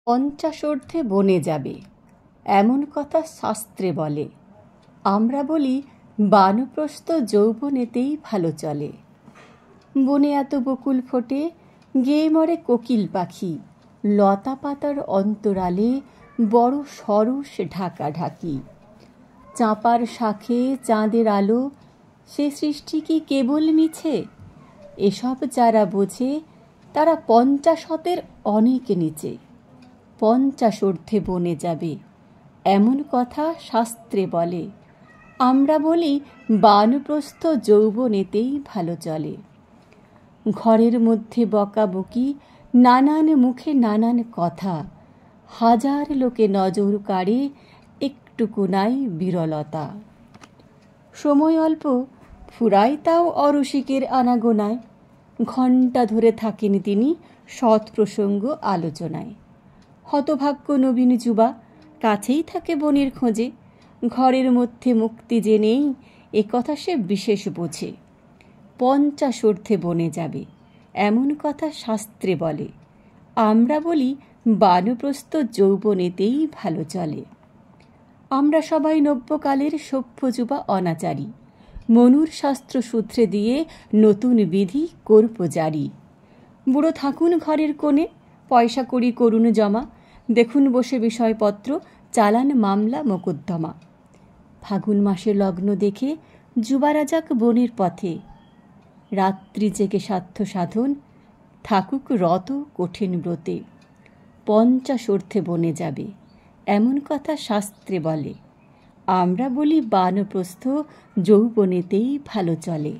পঞ্চাশোর্ধ্বে বনে যাবে এমন কথা শাস্ত্রে বলে। আমরা বলি বানপ্রস্থ যৌবনেতেই ভালো চলে। বনে এত বকুল ফোটে, গেয়ে মরে কোকিল পাখি, লতা পাতার অন্তরালে বড় সরস ঢাকাঢাকি। চাঁপার শাখে চাঁদের আলো, সে সৃষ্টি কি কেবল মিছে? এসব যারা বোঝে তারা পঞ্চাশতের অনেক নিচে। পঞ্চাশোর্ধ্বে বনে যাবে এমন কথা শাস্ত্রে বলে। আমরা বলি বানপ্রস্থ যৌবনেতেই ভালো চলে। ঘরের মধ্যে বকাবকি, নানান মুখে নানান কথা, হাজার লোকে নজর কাড়ে, একটুকু নাই বিরলতা। সময় অল্প, ফুরায় তাও অরসিকের আনাগোনায়। ঘণ্টা ধরে থাকেন তিনি সৎ প্রসঙ্গ আলোচনায়। হতভাগ্য নবীন যুবা কাছেই থাকে বনের খোঁজে। ঘরের মধ্যে মুক্তি যে নেই, এ কথা সে বিশেষ বোঝে। পঞ্চাশোর্ধ্বে বনে যাবে এমন কথা শাস্ত্রে বলে। আমরা বলি বানপ্রস্থ যৌবনেতেই ভালো চলে। আমরা সবাই নব্যকালের সভ্য যুবা অনাচারী। মনুর শাস্ত্র সূত্রে দিয়ে নতুন বিধি করব জারি। বুড়ো থাকুন ঘরের কোণে, পয়সা কড়ি করুন জমা, দেখুন বসে বিষয়পত্র, চালান মামলা মোকদ্দমা। ফাগুন মাসে লগ্ন দেখে যুবারা যাক বনের পথে। রাত্রি জেগে সাধ্য সাধন, থাকুক রত কঠিন ব্রতে। পঞ্চাশোর্ধ্বে বনে যাবে এমন কথা শাস্ত্রে বলে। আমরা বলি বানপ্রস্থ যৌবনেতেই ভালো চলে।